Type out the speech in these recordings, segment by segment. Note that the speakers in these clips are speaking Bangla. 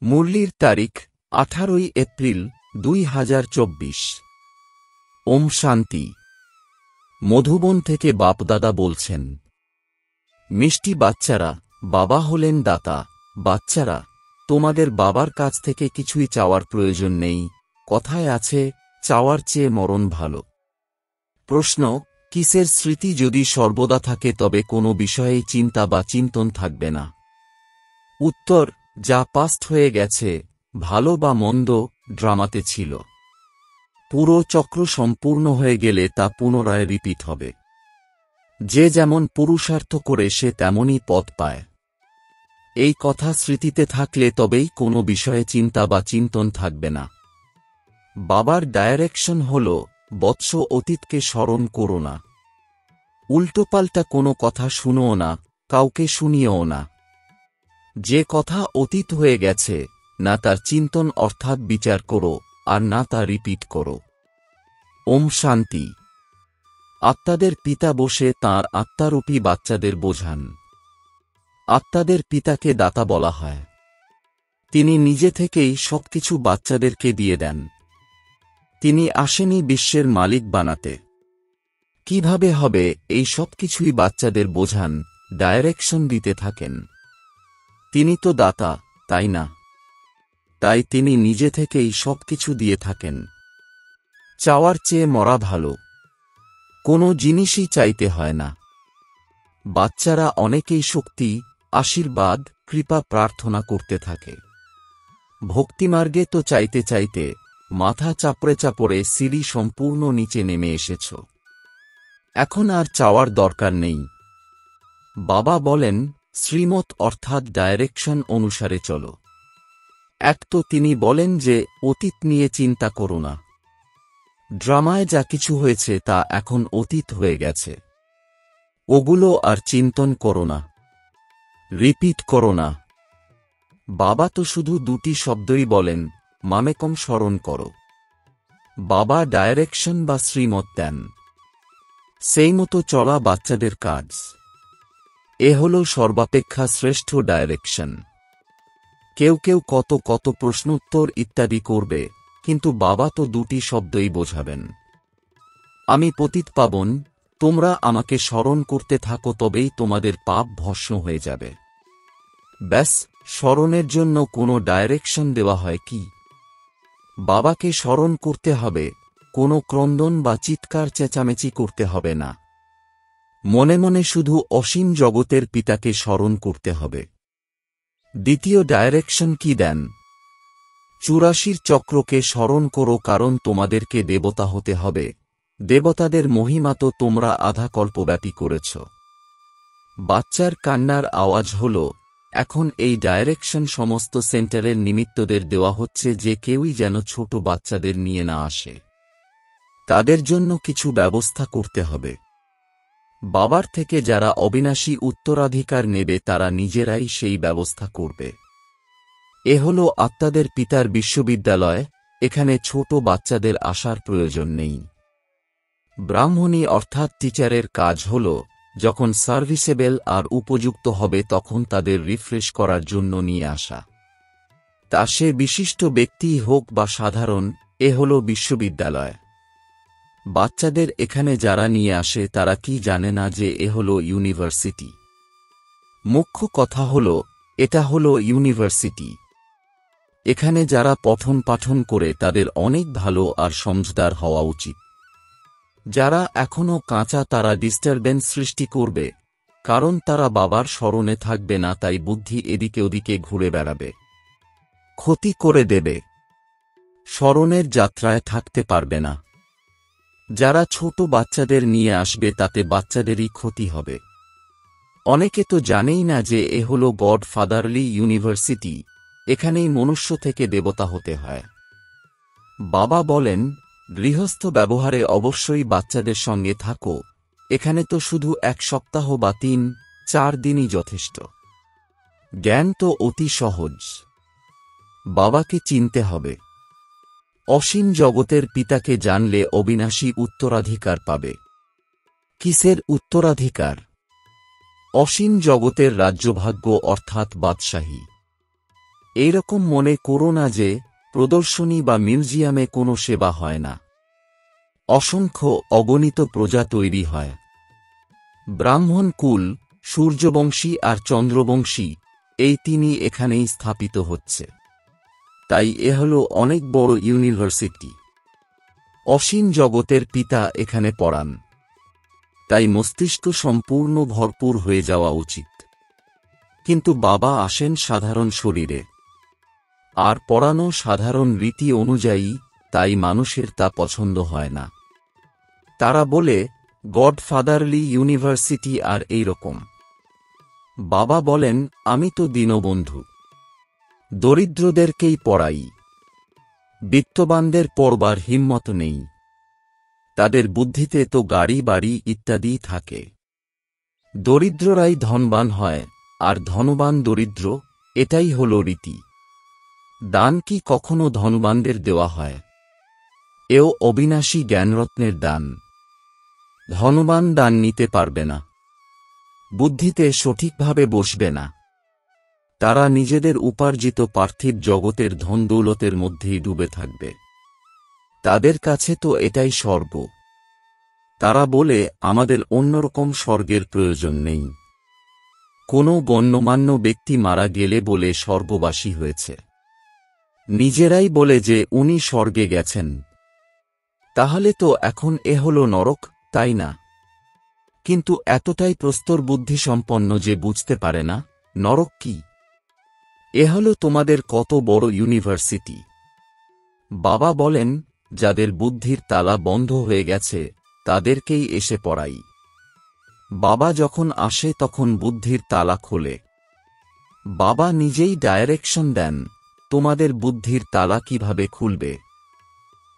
মুরলির তারিখ 18 এপ্রিল 2024। ওম শান্তি। মধুবন থেকে বাপদাদা বলছেন, মিষ্টি বাচ্চারা, বাবা হলেন দাতা। বাচ্চারা, তোমাদের বাবার কাছ থেকে কিছুই চাওয়ার প্রয়োজন নেই। কথায় আছে, চাওয়ার চেয়ে মরণ ভালো। প্রশ্ন, কিসের স্মৃতি যদি সর্বদা থাকে তবে কোনো বিষয়েই চিন্তা বা চিন্তন থাকবে না? উত্তর, যা পাস্ট হয়ে গেছে, ভালো বা মন্দ, ড্রামাতে ছিল। পুরো চক্র সম্পূর্ণ হয়ে গেলে তা পুনরায় রিপিট হবে। যে যেমন পুরুষার্থ করে সে তেমনই পথ পায়। এই কথা স্মৃতিতে থাকলে তবেই কোনো বিষয়ে চিন্তা বা চিন্তন থাকবে না। বাবার ডাইরেকশন হল, বৎস অতীতকে স্মরণ করো না। উল্টোপাল্টা কোনো কথা শুনোও না, কাউকে শুনিও না। যে কথা অতীত হয়ে গেছে, না তার চিন্তন অর্থাৎ বিচার করো, আর না তা রিপিট করো। ওম শান্তি। আত্মাদের পিতা বসে তাঁর আত্মারূপী বাচ্চাদের বোঝান। আত্মাদের পিতাকে দাতা বলা হয়। তিনি নিজে থেকেই সবকিছু বাচ্চাদেরকে দিয়ে দেন। তিনি আসেনি বিশ্বের মালিক বানাতে। কিভাবে হবে এই সবকিছুই বাচ্চাদের বোঝান, ডাইরেকশন দিতে থাকেন। তিনি তো দাতা, তাই না? তাই তিনি নিজে থেকেই সবকিছু দিয়ে থাকেন। চাওয়ার চেয়ে মরা ভালো। কোনো জিনিসই চাইতে হয় না। বাচ্চারা অনেকেই শক্তি, আশীর্বাদ, কৃপা প্রার্থনা করতে থাকে। ভক্তিমার্গে তো চাইতে চাইতে মাথা চাপড়ে চাপড়ে সিঁড়ি সম্পূর্ণ নিচে নেমে এসেছ। এখন আর চাওয়ার দরকার নেই। বাবা বলেন, শ্রীমত অর্থাৎ ডাইরেকশন অনুসারে চলো। এক তো তিনি বলেন যে অতীত নিয়ে চিন্তা করো না। ড্রামায় যা কিছু হয়েছে তা এখন অতীত হয়ে গেছে। ওগুলো আর চিন্তন করো না, রিপিট করো না। বাবা তো শুধু দুটি শব্দই বলেন, মামেকম স্মরণ করো। বাবা ডাইরেকশন বা শ্রীমত দেন। সেই মতো চলা বাচ্চাদের কাজ। এ হল সর্বাপেক্ষা শ্রেষ্ঠ ডাইরেকশন। কেউ কেউ কত কত প্রশ্নোত্তর ইত্যাদি করবে, কিন্তু বাবা তো দুটি শব্দই বোঝাবেন। আমি পতিত পাবন, তোমরা আমাকে স্মরণ করতে থাকো তবেই তোমাদের পাপ ভস্ম হয়ে যাবে। ব্যাস, স্মরণের জন্য কোনো ডাইরেকশন দেওয়া হয় কি? বাবাকে স্মরণ করতে হবে, কোনো ক্রন্দন বা চিৎকার চেঁচামেচি করতে হবে না। মনে মনে শুধু অসীম জগতের পিতাকে স্মরণ করতে হবে। দ্বিতীয় ডাইরেকশন কি দেন? 84 চক্রকে স্মরণ করো, কারণ তোমাদেরকে দেবতা হতে হবে। দেবতাদের মহিমা তো তোমরা আধা কল্পব্যাপী করেছ। বাচ্চার কান্নার আওয়াজ হল, এখন এই ডাইরেকশন সমস্ত সেন্টারের নিমিত্তদের দেওয়া হচ্ছে যে কেউই যেন ছোট বাচ্চাদের নিয়ে না আসে। তাদের জন্য কিছু ব্যবস্থা করতে হবে। বাবার থেকে যারা অবিনাশী উত্তরাধিকার নেবে তারা নিজেরাই সেই ব্যবস্থা করবে। এ হল আত্মাদের পিতার বিশ্ববিদ্যালয়। এখানে ছোট বাচ্চাদের আসার প্রয়োজন নেই। ব্রাহ্মণী অর্থাৎ টিচারের কাজ হল, যখন সার্ভিসেবল আর উপযুক্ত হবে তখন তাদের রিফ্রেশ করার জন্য নিয়ে আসা। তা সে বিশিষ্ট ব্যক্তিই হোক বা সাধারণ, এ হল বিশ্ববিদ্যালয়। বাচ্চাদের এখানে যারা নিয়ে আসে তারা কি জানে না যে এ হল ইউনিভার্সিটি? মুখ্য কথা হল, এটা হল ইউনিভার্সিটি। এখানে যারা পঠন পাঠন করে তাদের অনেক ভালো আর সমঝদার হওয়া উচিত। যারা এখনও কাঁচা তারা ডিস্টারবেন্স সৃষ্টি করবে, কারণ তারা বাবার স্মরণে থাকবে না, তাই বুদ্ধি এদিকে ওদিকে ঘুরে বেড়াবে, ক্ষতি করে দেবে, স্মরণের যাত্রায় থাকতে পারবে না। যারা ছোট বাচ্চাদের নিয়ে আসবে তাতে বাচ্চাদেরই ক্ষতি হবে। অনেকে তো জানেই না যে এ হল গড ফাদারলি ইউনিভার্সিটি। এখানেই মনুষ্য থেকে দেবতা হতে হয়। বাবা বলেন, গৃহস্থ ব্যবহারে অবশ্যই বাচ্চাদের সঙ্গে থাকো। এখানে তো শুধু 1 সপ্তাহ বা 3-4 দিনই যথেষ্ট। জ্ঞান তো অতি সহজ। বাবাকে চিনতে হবে। অসীম জগতের পিতাকে জানলে অবিনাশী উত্তরাধিকার পাবে। কিসের উত্তরাধিকার? অসীম জগতের রাজ্যভাগ্য অর্থাৎ বাদশাহী। এইরকম মনে করো না যে প্রদর্শনী বা মিউজিয়ামে কোনো সেবা হয় না। অসংখ্য অগণিত প্রজা তৈরি হয়। ব্রাহ্মণ কুল, সূর্যবংশী আর চন্দ্রবংশী, এই তিনই এখানেই স্থাপিত হচ্ছে। তাই এ হল অনেক বড় ইউনিভার্সিটি। অসীম জগতের পিতা এখানে পড়ান। তাই মস্তিষ্ক সম্পূর্ণ ভরপুর হয়ে যাওয়া উচিত। কিন্তু বাবা আসেন সাধারণ শরীরে, আর পড়ানো সাধারণ রীতি অনুযায়ী, তাই মানুষের তা পছন্দ হয় না। তারা বলে গডফাদারলি ইউনিভার্সিটি আর এই রকম। বাবা বলেন, আমি তো দীনবন্ধু, দরিদ্রদেরকেই পড়াই। বিত্তবানদের পড়বার হিম্মত নেই। তাদের বুদ্ধিতে তো গাড়ি বাড়ি ইত্যাদি থাকে। দরিদ্ররাই ধনবান হয়, আর ধনবান দরিদ্র, এটাই হল রীতি। দান কি কখনো ধনবানদের দেওয়া হয়? এও অবিনাশী জ্ঞানরত্নের দান। ধনবান দান নিতে পারবে না, বুদ্ধিতে সঠিকভাবে বসবে না। তারা নিজেদের উপার্জিত পার্থিব জগতের ধনদৌলতের মধ্যেই ডুবে থাকবে। তাদের কাছে তো এটাই স্বর্গ। তারা বলে, আমাদের অন্যরকম স্বর্গের প্রয়োজন নেই। কোনো গণ্যমান্য ব্যক্তি মারা গেলে বলে স্বর্গবাসী হয়েছে। নিজেরাই বলে যে উনি স্বর্গে গেছেন। তাহলে তো এখন এ হল নরক, তাই না? কিন্তু এতটাই প্রস্তর বুদ্ধি সম্পন্ন যে বুঝতে পারে না নরক কি। এ হল তোমাদের কত বড় ইউনিভার্সিটি। বাবা বলেন, যাদের বুদ্ধির তালা বন্ধ হয়ে গেছে তাদেরকেই এসে পড়াই। বাবা যখন আসে তখন বুদ্ধির তালা খোলে। বাবা নিজেই ডাইরেকশন দেন, তোমাদের বুদ্ধির তালা কিভাবে খুলবে।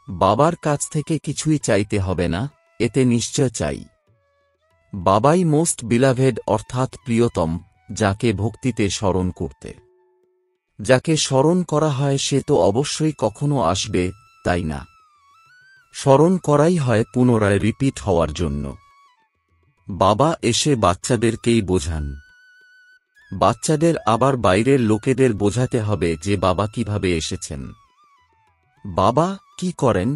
বাবার কাছ থেকে কিছুই চাইতে হবে না, এতে নিশ্চয় চাই। বাবাই মোস্ট বিলাভেড অর্থাৎ প্রিয়তম, যাকে ভক্তিতে স্মরণ করতে। যাকে স্মরণ করা হয় সে তো অবশ্যই কখনো আসবে, তাই না? স্মরণ করাই হয় পুনরায় রিপিট হওয়ার জন্য। বাবা এসে বাচ্চাদেরকেই বোঝান। বাচ্চাদের আবার বাইরের লোকেদের বোঝাতে হবে যে বাবা কিভাবে এসেছেন। বাবা কি করেন?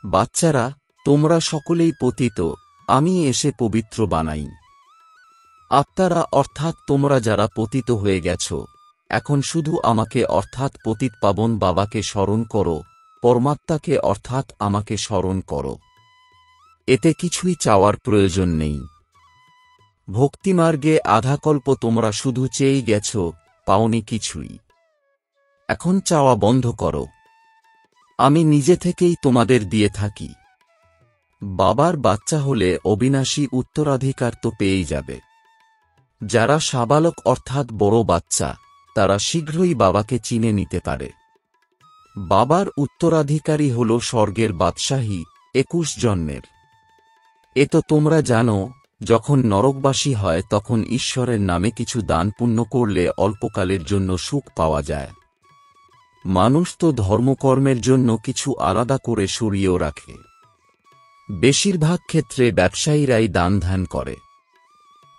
বাচ্চারা, তোমরা সকলেই পতিত, আমি এসে পবিত্র বানাই। আত্মারা অর্থাৎ তোমরা যারা পতিত হয়ে গেছ, এখন শুধু আমাকে অর্থাৎ পতিত পাবন বাবাকে স্মরণ করো, পরমাত্মাকে অর্থাৎ আমাকে স্মরণ করো। এতে কিছুই চাওয়ার প্রয়োজন নেই। ভক্তিমার্গে আধাকল্প তোমরা শুধু চেয়েই গেছ, পাওনি কিছুই। এখন চাওয়া বন্ধ করো। আমি নিজে থেকেই তোমাদের দিয়ে থাকি। বাবার বাচ্চা হলে অবিনাশী উত্তরাধিকার তো পেয়েই যাবে। যারা সাবালক অর্থাৎ বড় বাচ্চা, তারা শীঘ্রই বাবাকে চিনে নিতে পারে। বাবার উত্তরাধিকারী হল স্বর্গের বাদশাহী 21 জন্মের। এ তো তোমরা জানো, যখন নরকবাসী হয় তখন ঈশ্বরের নামে কিছু দান পুণ্য করলে অল্পকালের জন্য সুখ পাওয়া যায়। মানুষ তো ধর্মকর্মের জন্য কিছু আলাদা করে সরিয়েও রাখে। বেশিরভাগ ক্ষেত্রে ব্যবসায়ীরাই দান ধ্যান করে।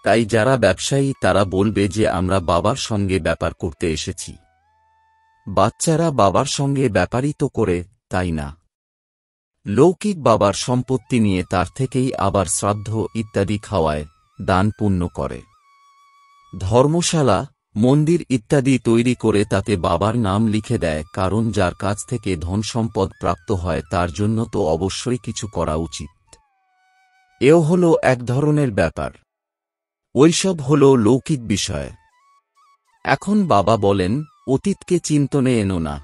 তাই যারা ব্যবসায়ী তারা বলবে যে আমরা বাবার সঙ্গে ব্যাপার করতে এসেছি। বাচ্চারা বাবার সঙ্গে ব্যাপারই তো করে, তাই না? লৌকিক বাবার সম্পত্তি নিয়ে তার থেকেই আবার শ্রাদ্ধ ইত্যাদি খাওয়ায়, দান পুণ্য করে। ধর্মশালা, মন্দির ইত্যাদি তৈরি করে তাতে বাবার নাম লিখে দেয়, কারণ যার কাছ থেকে ধনসম্পদ প্রাপ্ত হয় তার জন্য তো অবশ্যই কিছু করা উচিত। এও হল এক ধরনের ব্যাপার। ওইসব হল লৌকিক বিষয়। এখন বাবা বলেন, অতীতকে চিন্তনে এনো না।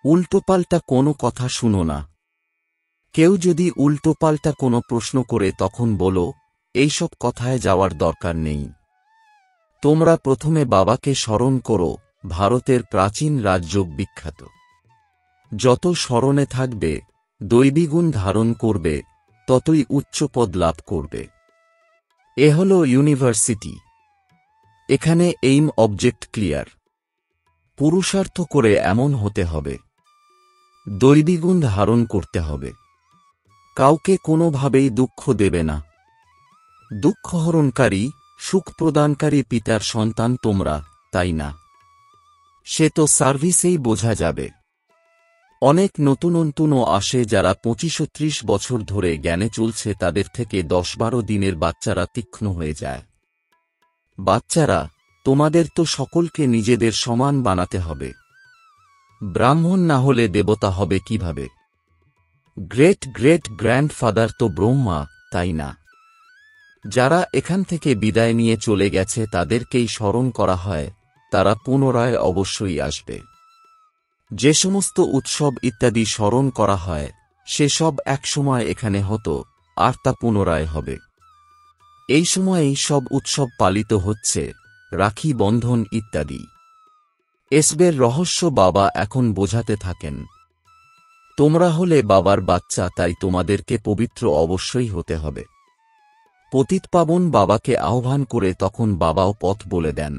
উল্টোপাল্টা কোনো কথা শুনো না। কেউ যদি উল্টোপাল্টা কোনো প্রশ্ন করে তখন বলো, এইসব কথায় যাওয়ার দরকার নেই। তোমরা প্রথমে বাবাকে স্মরণ করো। ভারতের প্রাচীন রাজযোগ বিখ্যাত। যত স্মরণে থাকবে, দৈবীগুণ ধারণ করবে, ততই উচ্চ পদ লাভ করবে। এ হল ইউনিভার্সিটি। এখানে এইম অবজেক্ট ক্লিয়ার। পুরুষার্থ করে এমন হতে হবে। দৈবীগুণ ধারণ করতে হবে। কাউকে কোনোভাবেই দুঃখ দেবে না। দুঃখহরণকারী, সুখ প্রদানকারী পিতার সন্তান তোমরা, তাই না? সে তো সার্ভিসেই বোঝা যাবে। অনেক নতুন নতুনও আসে যারা 25-30 বছর ধরে জ্ঞানে চলছে, তাদের থেকে 10-12 দিনের বাচ্চারা তীক্ষ্ণ হয়ে যায়। বাচ্চারা, তোমাদের তো সকলকে নিজেদের সমান বানাতে হবে। ব্রাহ্মণ না হলে দেবতা হবে কিভাবে? গ্রেট গ্রেট গ্র্যান্ডফাদার তো ব্রহ্মা, তাই না? যারা এখান থেকে বিদায় নিয়ে চলে গেছে তাদেরকেই স্মরণ করা হয়, তারা পুনরায় অবশ্যই আসবে। যে সমস্ত উৎসব ইত্যাদি স্মরণ করা হয় সেসব একসময় এখানে হতো, আর তা পুনরায় হবে। এই সময়েই সব উৎসব পালিত হচ্ছে, রাখি বন্ধন ইত্যাদি। এসবের রহস্য বাবা এখন বোঝাতে থাকেন। তোমরা হলে বাবার বাচ্চা, তাই তোমাদেরকে পবিত্র অবশ্যই হতে হবে। পতিতপাবন বাবাকে আহ্বান করে তখন বাবাও পথ বলে দেন।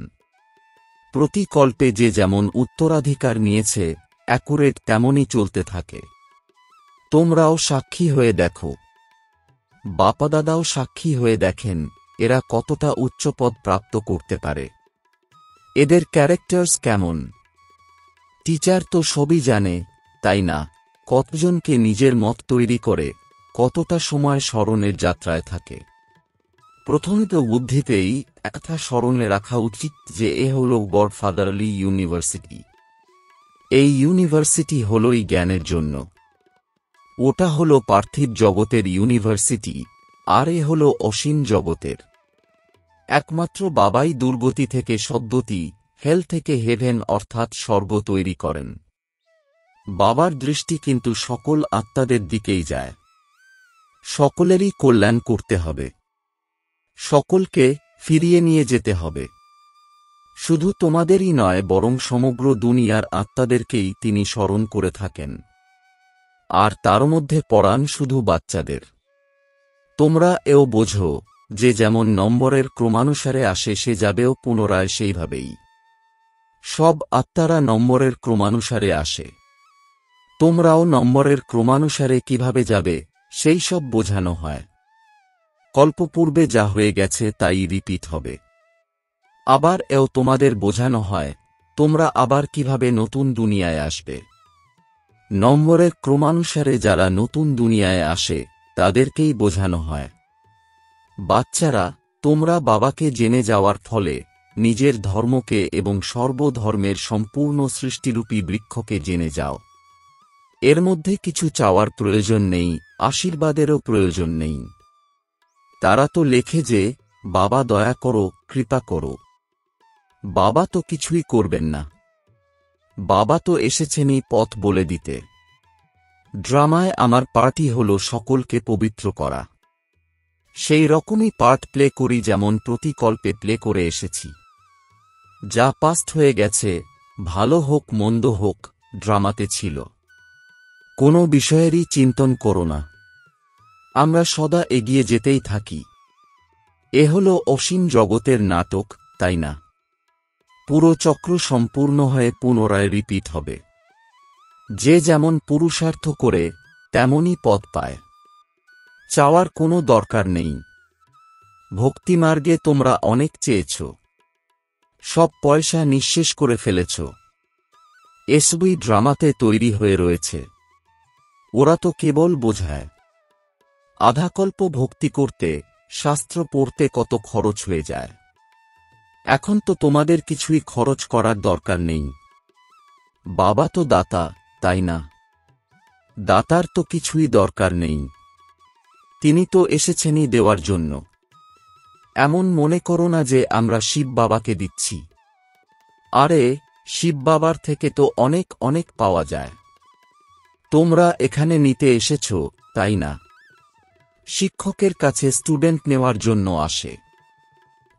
প্রতি কল্পে যে যেমন উত্তরাধিকার নিয়েছে অ্যাকুরেট তেমনই চলতে থাকে। তোমরাও সাক্ষী হয়ে দেখো, বাপাদাদাও সাক্ষী হয়ে দেখেন এরা কতটা উচ্চপদ প্রাপ্ত করতে পারে। এদের ক্যারেক্টার্স কেমন। টিচার তো সবই জানে, তাই না? কতজনকে নিজের মত তৈরি করে, কতটা সময় স্মরণের যাত্রায় থাকে। প্রথমত বুদ্ধিতেই একটা স্মরণে রাখা উচিত যে এ হল গডফাদারলি ইউনিভার্সিটি। এই ইউনিভার্সিটি হলই জ্ঞানের জন্য। ওটা হল পার্থিব জগতের ইউনিভার্সিটি, আর এ হল অসীম জগতের। একমাত্র বাবাই দুর্গতি থেকে সদ্গতি, হেল থেকে হেভেন অর্থাৎ স্বর্গ তৈরি করেন। বাবার দৃষ্টি কিন্তু সকল আত্মাদের দিকেই যায়। সকলেরই কল্যাণ করতে হবে, সকলকে ফিরিয়ে নিয়ে যেতে হবে। শুধু তোমাদেরই নয়, বরং সমগ্র দুনিয়ার আত্মাদেরকেই তিনি স্মরণ করে থাকেন। আর তার মধ্যে পড়ান শুধু বাচ্চাদের। তোমরা এও বোঝো যে যেমন নম্বরের ক্রমানুসারে আসে সে যাবেও পুনরায় সেইভাবেই। সব আত্মারা নম্বরের ক্রমানুসারে আসে। তোমরাও নম্বরের ক্রমানুসারে কিভাবে যাবে সেই সব বোঝানো হয়। কল্পপূর্বে যা হয়ে গেছে তাই রিপিট হবে। আবার এও তোমাদের বোঝানো হয় তোমরা আবার কিভাবে নতুন দুনিয়ায় আসবে। নম্বরের ক্রমানুসারে যারা নতুন দুনিয়ায় আসে তাদেরকেই বোঝানো হয়। বাচ্চারা, তোমরা বাবাকে জেনে যাওয়ার ফলে নিজের ধর্মকে এবং সর্বধর্মের সম্পূর্ণ সৃষ্টিরূপী বৃক্ষকে জেনে যাও। এর মধ্যে কিছু চাওয়ার প্রয়োজন নেই, আশীর্বাদেরও প্রয়োজন নেই। তারা তো লেখে যে বাবা দয়া করো, কৃপা করো। বাবা তো কিছুই করবেন না। বাবা তো এসেছেনই পথ বলে দিতে। ড্রামায় আমার পার্টি হল সকলকে পবিত্র করা। সেই রকমই পার্ট প্লে করি যেমন প্রতিকল্পে প্লে করে এসেছি। যা পাস্ট হয়ে গেছে, ভালো হোক মন্দ হোক, ড্রামাতে ছিল। কোনো বিষয়েরই চিন্তন করো না। আমরা সদা এগিয়ে যেতেই থাকি। এ হল অসীম জগতের নাটক, তাই না? পুরো চক্র সম্পূর্ণ হয়ে পুনরায় রিপিট হবে। যে যেমন পুরুষার্থ করে তেমনই পদ পায়। চাওয়ার কোনো দরকার নেই। ভক্তিমার্গে তোমরা অনেক চেয়েছ, সব পয়সা নিঃশেষ করে ফেলেছ। এসবই ড্রামাতে তৈরি হয়ে রয়েছে। ওরা তো কেবল বোঝায়। আধাকল্প ভক্তি করতে, শাস্ত্র পড়তে কত খরচ হয়ে যায়। এখন তো তোমাদের কিছুই খরচ করার দরকার নেই। বাবা তো দাতা, তাই না? দাতার তো কিছুই দরকার নেই। তিনি তো এসেছেনই দেওয়ার জন্য। এমন মনে করো না যে আমরা শিব বাবাকে দিচ্ছি। আরে, শিব বাবার থেকে তো অনেক অনেক পাওয়া যায়। তোমরা এখানে নিতে এসেছ, তাই না? শিক্ষকের কাছে স্টুডেন্ট নেওয়ার জন্য আসে।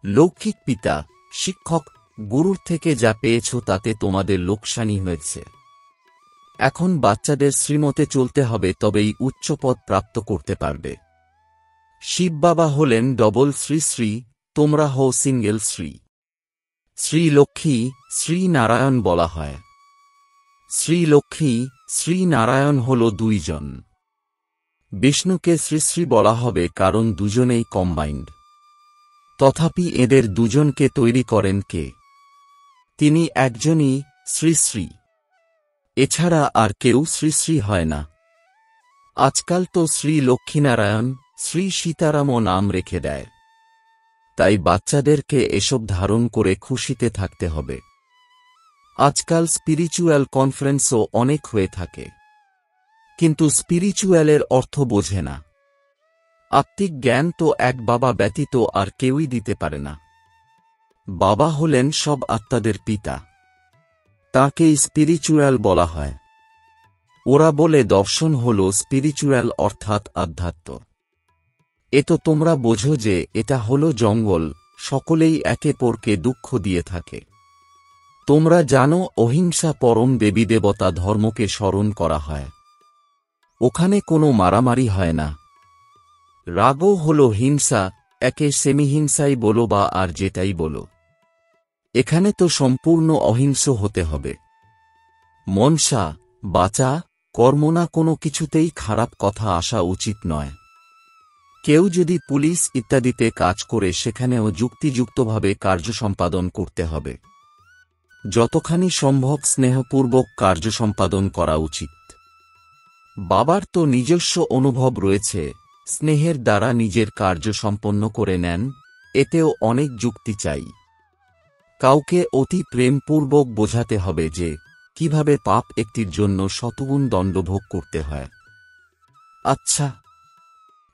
লৌকিক পিতা, শিক্ষক, গুরুর থেকে যা পেয়েছ তাতে তোমাদের লোকসানি হয়েছে। এখন বাচ্চাদের শ্রীমতে চলতে হবে, তবেই উচ্চপদ প্রাপ্ত করতে পারবে। শিব বাবা হলেন ডবল শ্রী শ্রী, তোমরা হও সিঙ্গেল শ্রী। শ্রী লক্ষ্মী, শ্রী নারায়ণ বলা হয়। শ্রী লক্ষ্মী, শ্রী নারায়ণ হল দুইজন। বিষ্ণুকে শ্রী শ্রী বলা হবে কারণ দুজনেই কম্বাইন্ড। তথাপি এদের দুজনকে তৈরি করেন কে? তিনি একজনই, শ্রী শ্রী। এছাড়া আর কেউ শ্রী শ্রী হয় না। আজকাল তো শ্রী লক্ষ্মীনারায়ণ, শ্রী সীতারামও নাম রেখে দেয়। তাই বাচ্চাদেরকে এসব ধারণ করে খুশিতে থাকতে হবে। আজকাল স্পিরিচুয়াল কনফারেন্সও অনেক হয়ে থাকে, কিন্তু স্পিরিচুয়ালের অর্থ বোঝে না। আত্মিক জ্ঞান তো এক বাবা ব্যতীত আর কেউই দিতে পারে না। বাবা হলেন সব আত্মাদের পিতা। তাঁকেই স্পিরিচুয়াল বলা হয়। ওরা বলে দর্শন হল স্পিরিচুয়াল অর্থাৎ আধ্যাত্ম। এ তো তোমরা বোঝো যে এটা হল জঙ্গল, সকলেই একে অপরকে দুঃখ দিয়ে থাকে। তোমরা জানো অহিংসা পরম দেবী দেবতা ধর্মকে স্মরণ করা হয়। ওখানে কোনো মারামারি হয় না। রাগও হল হিংসা, একে সেমিহিংসাই বলো বা আর যেটাই বলো। এখানে তো সম্পূর্ণ অহিংস হতে হবে। মনসা, বাচা, কর্মনা কোনো কিছুতেই খারাপ কথা আসা উচিত নয়। কেউ যদি পুলিশ ইত্যাদিতে কাজ করে সেখানেও যুক্তিযুক্তভাবে কার্য সম্পাদন করতে হবে। যতখানি সম্ভব স্নেহপূর্বক কার্য সম্পাদন করা উচিত। বাবার তো নিজস্ব অনুভব রয়েছে, স্নেহের দ্বারা নিজের কার্য সম্পন্ন করে নেন, এতেও অনেক যুক্তি চাই। কাউকে অতি প্রেমপূর্বক বোঝাতে হবে যে কিভাবে পাপ একটির জন্য শতগুণ দণ্ডভোগ করতে হয়। আচ্ছা,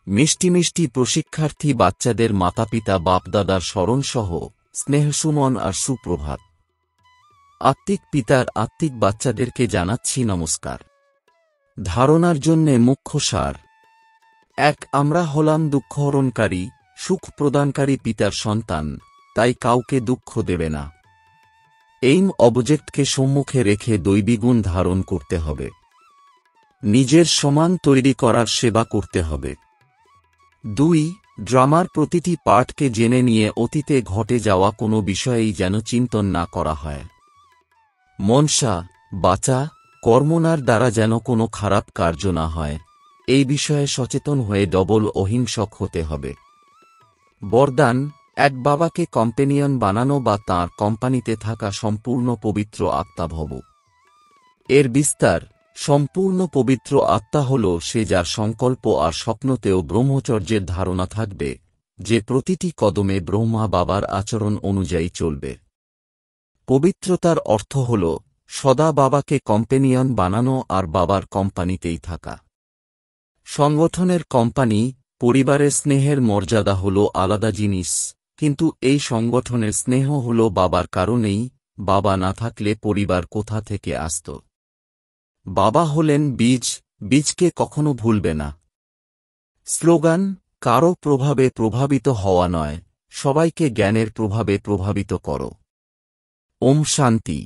মিষ্টি মিষ্টি প্রশিক্ষার্থী বাচ্চাদের মাতাপিতা বাপদাদার স্মরণসহ স্নেহসুমন আর সুপ্রভাত। আত্মিক পিতার আত্মিক বাচ্চাদেরকে জানাচ্ছি নমস্কার। ধারণার জন্যে মুখ্য সার। ১. আমরা হলাম দুঃখহরণকারী, সুখ প্রদানকারী পিতার সন্তান, তাই কাউকে দুঃখ দেবে না। এইম অবজেক্টকে সম্মুখে রেখে দৈবিগুণ ধারণ করতে হবে। নিজের সমান তৈরি করার সেবা করতে হবে। ২. ড্রামার প্রতিটি পার্টকে জেনে নিয়ে অতীতে ঘটে যাওয়া কোনো বিষয়েই যেন চিন্তন না করা হয়। মনসা, বাচা, কর্মনার দ্বারা যেন কোনো খারাপ কার্য না হয়, এই বিষয়ে সচেতন হয়ে ডবল অহিংসক হতে হবে। বরদান, এক বাবাকে কম্পেনিয়ন বানানো বা তাঁর কোম্পানিতে থাকা সম্পূর্ণ পবিত্র আত্মা ভব। এর বিস্তার, সম্পূর্ণ পবিত্র আত্মা হল সে যার সংকল্প আর স্বপ্নতেও ব্রহ্মচর্যের ধারণা থাকবে, যে প্রতিটি কদমে ব্রহ্মা বাবার আচরণ অনুযায়ী চলবে। পবিত্রতার অর্থ হল সদা বাবাকে কম্পেনিয়ন বানানো আর বাবার কোম্পানিতেই থাকা। সংগঠনের কোম্পানি, পরিবারের স্নেহের মর্যাদা হল আলাদা জিনিস, কিন্তু এই সংগঠনের স্নেহ হল বাবার কারণেই। বাবা না থাকলে পরিবার কোথা থেকে আসত? বাবা হলেন বীজ, বীজকে কখনো ভুলবে না। স্লোগান, কারো প্রভাবে প্রভাবিত হওয়া নয়, সবাইকে জ্ঞানের প্রভাবে প্রভাবিত করো। ওম শান্তি।